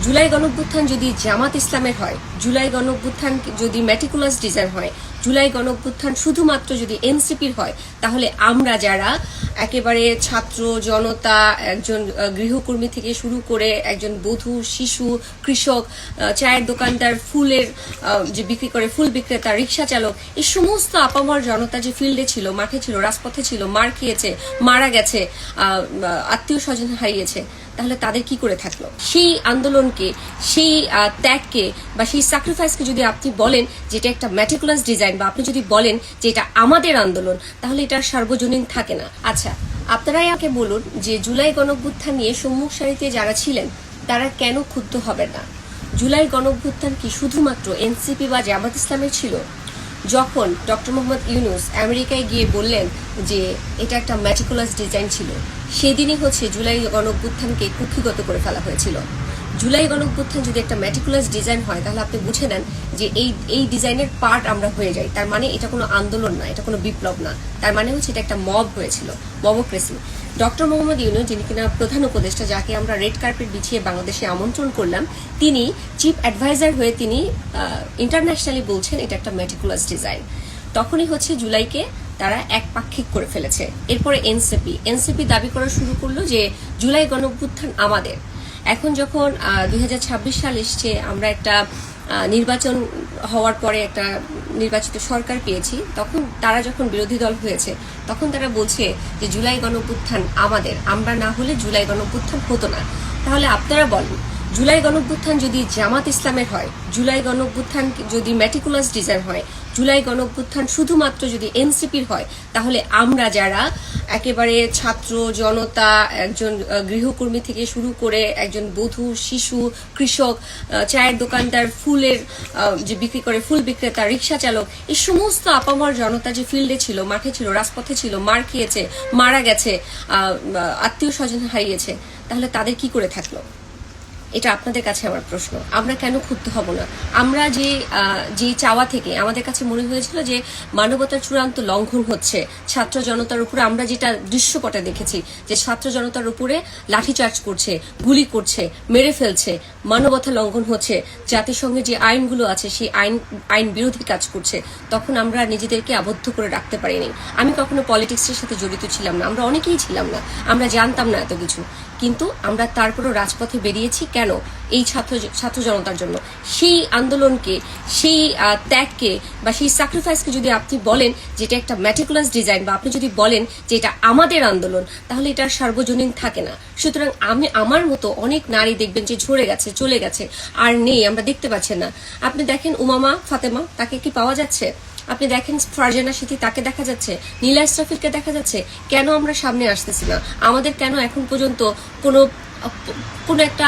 জুলাই গণঅভ্যুত্থান যদি জামাত ইসলামের হয়, জুলাই গণঅভ্যুত্থান যদি মেটিকুলাস ডিজাইন হয়, জুলাই গণঅভ্যুত্থান শুধুমাত্র যদি এনসিপির হয়, তাহলে আমরা যারা একেবারে ছাত্র জনতা, একজন গৃহকর্মী থেকে শুরু করে একজন বধূ, শিশু, কৃষক, চায়ের দোকানদার, ফুলের যে বিক্রি করে, ফুল বিক্রেতা, রিক্সা চালক, এই সমস্ত আপামর জনতা যে ফিল্ডে ছিল, মাঠে ছিল, রাজপথে ছিল, মার খেয়েছে, মারা গেছে, আত্মীয় স্বজন হারিয়েছে, তাহলে তাদের কি করে থাকলো? সেই আন্দোলনকে, সেই ত্যাগকে বা সেই স্যাক্রিফাইসকে যদি আপনি বলেন যেটা একটা ম্যাটিকুলাস ডিজাইন, বা আপনি যদি বলেন যে এটা আমাদের আন্দোলন, তাহলে এটা সার্বজনীন থাকে না। আচ্ছা, আপনারাই আমাকে বলুন যে জুলাই গণঅভ্যুত্থান নিয়ে সম্মুখ সারিতে যারা ছিলেন তারা কেন ক্ষুব্ধ হবেন না? জুলাই গণঅভ্যুত্থান কি শুধুমাত্র এনসিপি বা জামাত ইসলামের ছিল? যখন ডক্টর মোহাম্মদ ইউনূস আমেরিকায় গিয়ে বললেন যে এটা একটা ম্যাটিকুলাস ডিজাইন ছিল, সেদিনই জুলাই গণঅভ্যুত্থানকে কুক্ষিগত করে ফেলা হয়েছিল। জুলাই গণঅভ্যুত্থান যদি একটা ম্যাটিকুলাস ডিজাইন হয়, তাহলে আপনি বুঝে নেন যে এই ডিজাইনের পার্ট আমরা হয়ে যাই। তার মানে এটা কোনো আন্দোলন না, এটা কোনো বিপ্লব না, তার মানে এটা একটা মব হয়েছিল, মবক্রেসি। ডক্টর মোহাম্মদ ইউনূস, যিনি কিনা প্রধান উপদেষ্টা, যাকে আমরা রেড কার্পেট বিছিয়ে বাংলাদেশে আমন্ত্রণ করলাম, তিনি চিফ অ্যাডভাইজার হয়ে তিনি ইন্টারন্যাশনালি বলছেন এটা একটা মেটিকুলাস ডিজাইন। তখনই জুলাইকে তারা একপাক্ষিক করে ফেলেছে। এরপরে এনসিপি দাবি করা শুরু করলো যে জুলাই গণঅভ্যুত্থান আমাদের। এখন যখন 2026 সাল এসছে, আমরা একটা নির্বাচন হওয়ার পরে একটা নির্বাচিত সরকার পেয়েছি, তখন তারা যখন বিরোধী দল হয়েছে, তখন তারা বলছে যে জুলাই গণঅভ্যুত্থান আমাদের, আমরা না হলে জুলাই গণঅভ্যুত্থান হতো না। তাহলে আপনারা বলেন, জুলাই গণঅভ্যুত্থান যদি জামাত ইসলামের হয়, জুলাই গণঅভ্যুত্থান যদি মেটিকুলাস ডিজাইন হয়, জুলাই গণঅভ্যুত্থান শুধুমাত্র যদি এনসিপির হয়, তাহলে আমরা যারা একেবারে ছাত্র জনতা, একজন গৃহকর্মী থেকে শুরু করে একজন বধূ, শিশু, কৃষক, চায়ের দোকানদার, ফুলের যে বিক্রি করে, ফুল বিক্রেতা, রিক্সা চালক, এই সমস্ত আপামর জনতা যে ফিল্ডে ছিল, মাঠে ছিল, রাজপথে ছিল, মার খেয়েছে, মারা গেছে, আত্মীয় স্বজন হারিয়েছে, তাহলে তাদের কি করে থাকলো? এটা আপনাদের কাছে আমার প্রশ্ন। আমরা কেন ক্ষুব্ধ হব না? আমরা যে চাওয়া থেকে আমাদের কাছে মনে হয়েছিল যে মানবতার চূড়ান্ত লঙ্ঘন হচ্ছে ছাত্র জনতার উপরে, আমরা যেটা দৃশ্যপটে দেখেছি যে ছাত্র জনতার উপরে লাঠিচার্জ করছে, গুলি করছে, মেরে ফেলছে, মানবতা লঙ্ঘন হচ্ছে, জাতিসংঘে যে আইনগুলো আছে সেই আইন বিরোধী কাজ করছে, তখন আমরা নিজেদেরকে আবদ্ধ করে রাখতে পারিনি। আমি কখনো পলিটিক্সের সাথে জড়িত ছিলাম না, আমরা অনেকেই ছিলাম না, আমরা জানতাম না এত কিছু, কিন্তু আমরা তারপরও রাজপথে বেরিয়েছি। কেন? এই ছাত্র জনতার জন্য। সেই আন্দোলনকে, সেই ত্যাগকে বা সেই স্যাক্রিফাইসকে যদি আপনি বলেন যেটা একটা ম্যাটিকুলাস ডিজাইন, বা আপনি যদি বলেন যে এটা আমাদের আন্দোলন, তাহলে এটা সার্বজনীন থাকে না। সুতরাং আমার মতো অনেক নারী দেখবেন যে ঝরে গেছে, চলে গেছে, আর নেই, আমরা দেখতে পাচ্ছেন না। আপনি দেখেন উমামা ফাতেমা, তাকে কি পাওয়া যাচ্ছে? আপনি দেখেন ফারজানা সিথি, তাকে দেখা যাচ্ছে, নীলা ইসরাফিলকে দেখা যাচ্ছে। কেন আমরা সামনে আসতেছি না? আমাদের কেন এখন পর্যন্ত কোনো একটা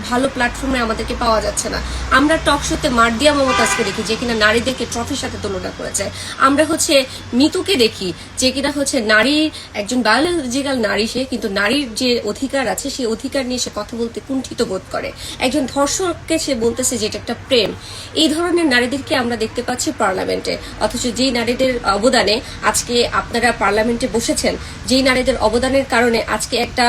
ভালো প্ল্যাটফর্মে আমাদেরকে পাওয়া যাচ্ছে না? আমরা টক শোতে মার্দিয়া মমতাজকে দেখি, যে কিনা নারীদেরকে ট্রফির সাথে তুলনা করেছে। আমরা মিতুকে দেখি, যে কিনা নারীর একজন বায়োলজিক্যাল নারী, সে কিন্তু নারীর যে অধিকার আছে সেই অধিকার নিয়ে সে কথা বলতে কুণ্ঠিত বোধ করে। একজন ধর্ষককে সে বলতেছে যে এটা একটা প্রেম। এই ধরনের নারীদেরকে আমরা দেখতে পাচ্ছি পার্লামেন্টে, অথচ যেই নারীদের অবদানে আজকে আপনারা পার্লামেন্টে বসেছেন, যেই নারীদের অবদানের কারণে আজকে একটা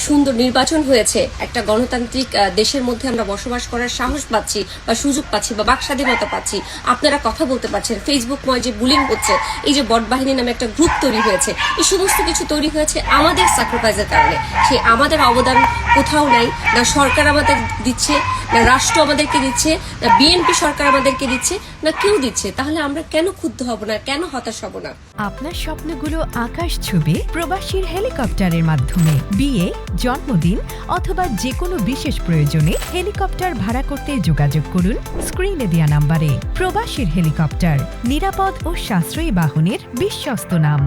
সুন্দর নির্বাচন হয়েছে, একটা গণতান্ত্রিক দেশের মধ্যে আমরা বসবাস করার সাহস পাচ্ছি বা সুযোগ পাচ্ছি বা বাক স্বাধীনতা পাচ্ছি, আপনারা কথা বলতে পারছেন। ফেসবুকময় যে বুলিং হচ্ছে, এই যে বট বাহিনী নামে একটা গ্রুপ তৈরি হয়েছে, এই সমস্ত কিছু তৈরি হয়েছে আমাদের স্যাক্রিফাইসের কারণে। সেই আমাদের অবদান কোথাও নাই, না সরকার আমাদের দিচ্ছে, না রাষ্ট্র আমাদেরকে দিচ্ছে, না বিএনপি সরকার আমাদেরকে দিচ্ছে, না কেউ দিচ্ছে। তাহলে আমরা কেন ক্ষুব্ধ হব না, কেন হতাশ হব না? আপনার স্বপ্নগুলো আকাশ ছুবে প্রবাসীর হেলিকপ্টারের মাধ্যমে। বিয়ে, জন্মদিন অথবা যে কোনো বিশেষ প্রয়োজনে হেলিকপ্টার ভাড়া করতে যোগাযোগ করুন স্ক্রিনে দেয়া নাম্বারে। প্রবাসীর হেলিকপ্টার, নিরাপদ ও সাশ্রয়ী বাহনের বিশ্বস্ত নাম।